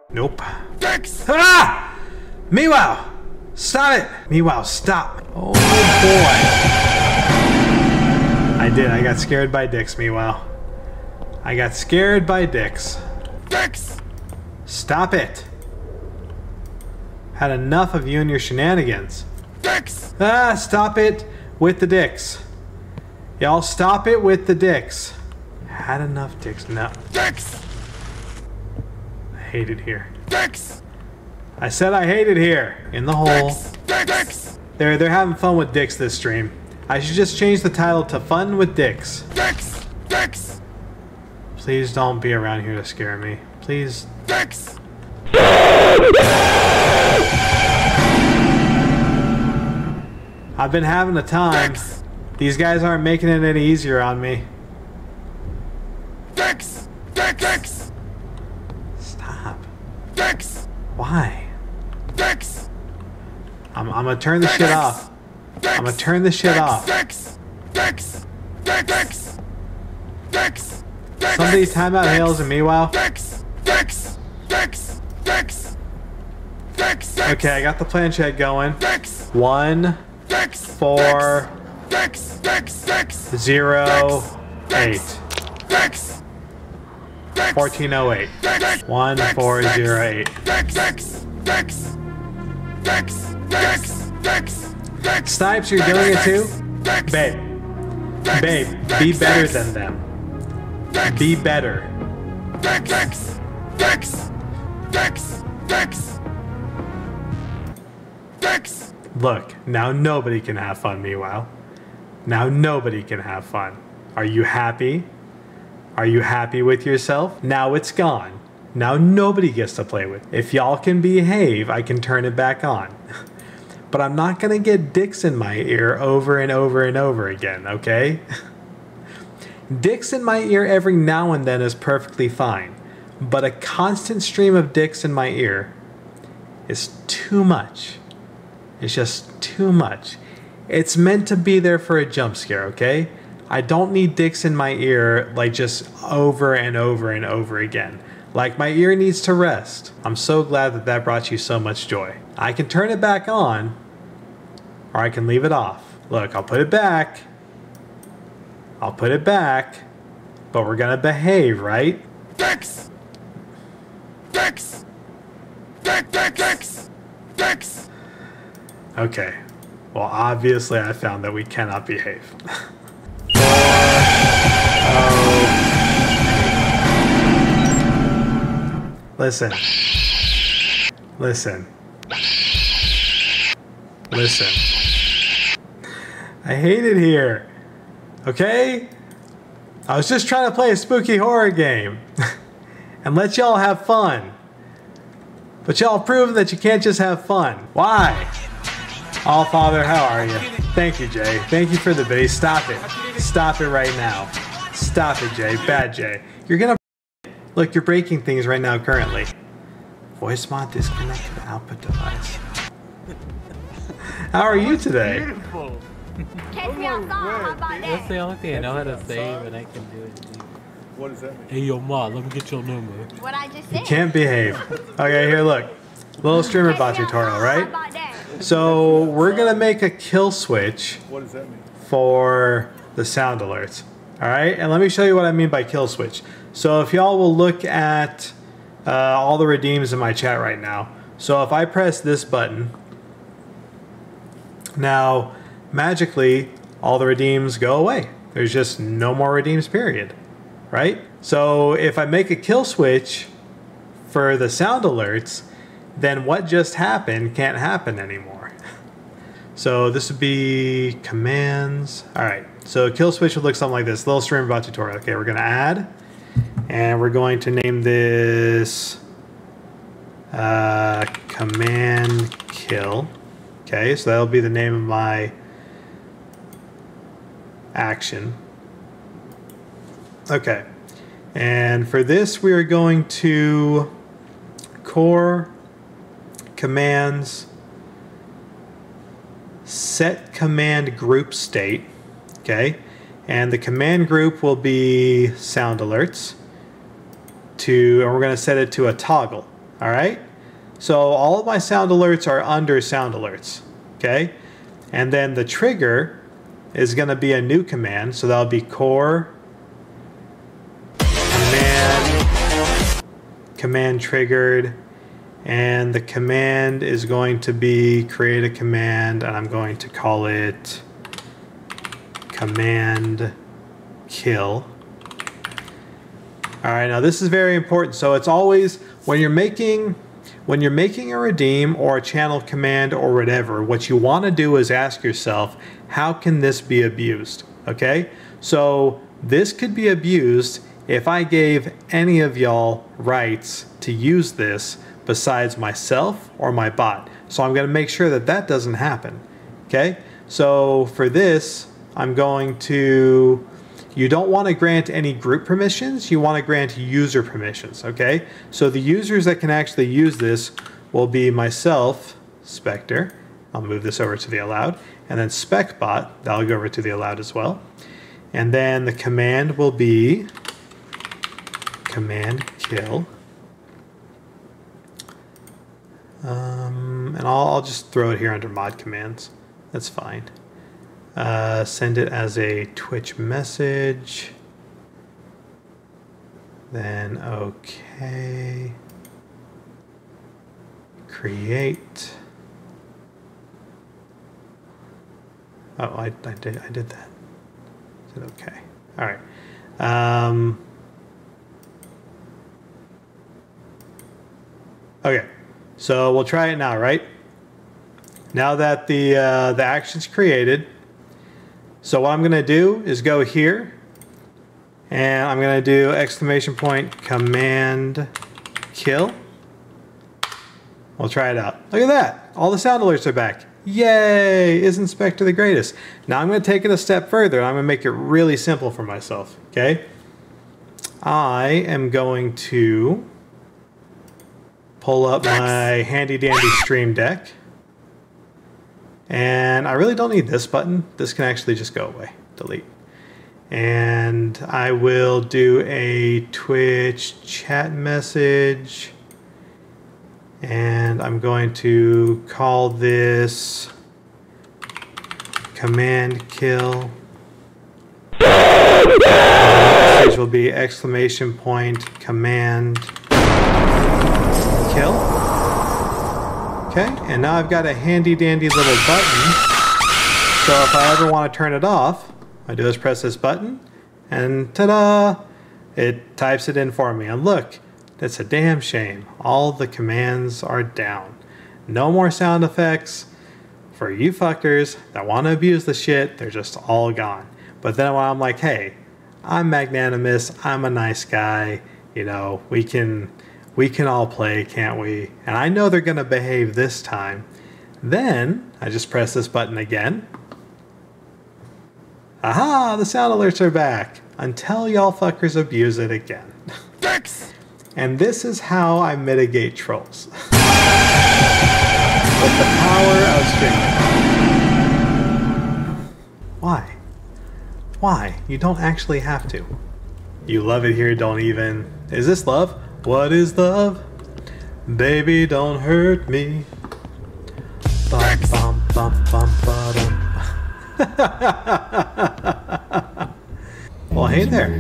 Nope. Ah! Meow! Stop it! Meow, stop. Oh boy. I did. I got scared by dicks, Meow. I got scared by dicks. Stop it. Had enough of you and your shenanigans. Ah, stop it with the dicks. Y'all stop it with the dicks. Had enough dicks. No. I hate it here. I said I hate it here. In the hole. They're having fun with dicks this stream. I should just change the title to Fun with Dicks. Please don't be around here to scare me. Please. I've been having a time. These guys aren't making it any easier on me. Stop. Why? I'm gonna turn this shit off. I'm gonna turn this shit off. Somebody time out Hales and Meow. Okay, I got the planchette going. 1 4 0 8 1408 1408. Snipes, you're doing it too? Babe, be better than them. Be better. Look, now nobody can have fun, Meow. Now nobody can have fun. Are you happy? Are you happy with yourself? Now it's gone. Now nobody gets to play with it. If y'all can behave, I can turn it back on. But I'm not gonna get dicks in my ear over and over and over again, okay? Dicks in my ear every now and then is perfectly fine. But a constant stream of dicks in my ear is too much. It's just too much. It's meant to be there for a jump scare, okay? I don't need dicks in my ear like just over and over and over again. Like my ear needs to rest. I'm so glad that that brought you so much joy. I can turn it back on, or I can leave it off. Look, I'll put it back. I'll put it back, but we're gonna behave, right? Okay. Well, obviously I found that we cannot behave. Listen. Listen. Listen. I hate it here. Okay? I was just trying to play a spooky horror game and let y'all have fun. But y'all proven that you can't just have fun. Why? All Father, how are you? Thank you, Jay. Thank you for the base. Stop it. Stop it right now. Stop it, Jay. Bad Jay. You're gonna... Look, you're breaking things right now currently. Voice mod disconnected output device. How are you today? Beautiful. Catch me outside, how about that? That's the only thing I know how to save and I can do it. What does that mean? Hey, yo, Ma, let me get your number. What I just said. You can't behave. Okay, here, look. Little streamer.bot tutorial, right? So we're gonna make a kill switch. What does that mean? For the sound alerts. Alright, and let me show you what I mean by kill switch. So if y'all will look at all the redeems in my chat right now. So if I press this button, now magically all the redeems go away. There's just no more redeems, period. Right? So if I make a kill switch for the sound alerts, then what just happened can't happen anymore. So this would be commands. All right, so kill switch would look something like this. Little streamer.bot tutorial. Okay, we're gonna add, and we're going to name this command kill. Okay, so that'll be the name of my action. Okay, and for this we are going to core commands set command group state. Okay, and the command group will be sound alerts and we're going to set it to a toggle. All right. So all of my sound alerts are under sound alerts. Okay. And then the trigger is going to be a new command. So that'll be core command triggered. And the command is going to be create a command, and I'm going to call it command kill. All right, now this is very important. So it's always when you're making a redeem or a channel command or whatever, what you want to do is ask yourself, how can this be abused? Okay, so this could be abused if I gave any of y'all rights to use this besides myself or my bot. So I'm going to make sure that that doesn't happen. Okay, so for this, I'm going to, you don't want to grant any group permissions, you want to grant user permissions. Okay, so the users that can actually use this will be myself, Spectre. I'll move this over to the allowed, and then SpecBot, that'll go over to the allowed as well. And then the command will be command kill. And I'll just throw it here under mod commands. That's fine. Send it as a Twitch message. Then okay. Create. Oh, I did that. Is it okay? All right. Okay. So we'll try it now, right? Now that the action's created, so what I'm going to do is go here, and I'm going to do exclamation point command kill. We'll try it out. Look at that. All the sound alerts are back. Yay! Isn't Spectre the greatest? Now I'm going to take it a step further. I'm going to make it really simple for myself. Okay? I am going to pull up my handy dandy stream deck. And I really don't need this button. This can actually just go away. Delete. And I will do a Twitch chat message. And I'm going to call this command kill. The message will be exclamation point command kill. Okay, and now I've got a handy dandy little button. So if I ever want to turn it off, I do is press this button, and ta-da! It types it in for me. And look, that's a damn shame. All the commands are down. No more sound effects. For you fuckers that want to abuse the shit, they're just all gone. But then when I'm like, hey, I'm magnanimous, I'm a nice guy, you know, we can all play, can't we? And I know they're gonna behave this time. Then I just press this button again. Aha, the sound alerts are back. Until y'all fuckers abuse it again. Thanks. And this is how I mitigate trolls. With the power of streaming. Why? Why? You don't actually have to. You love it here, don't even. Is this love? What is love? Baby, don't hurt me. Bum, bum, bum, bum, bum. Well, hey there.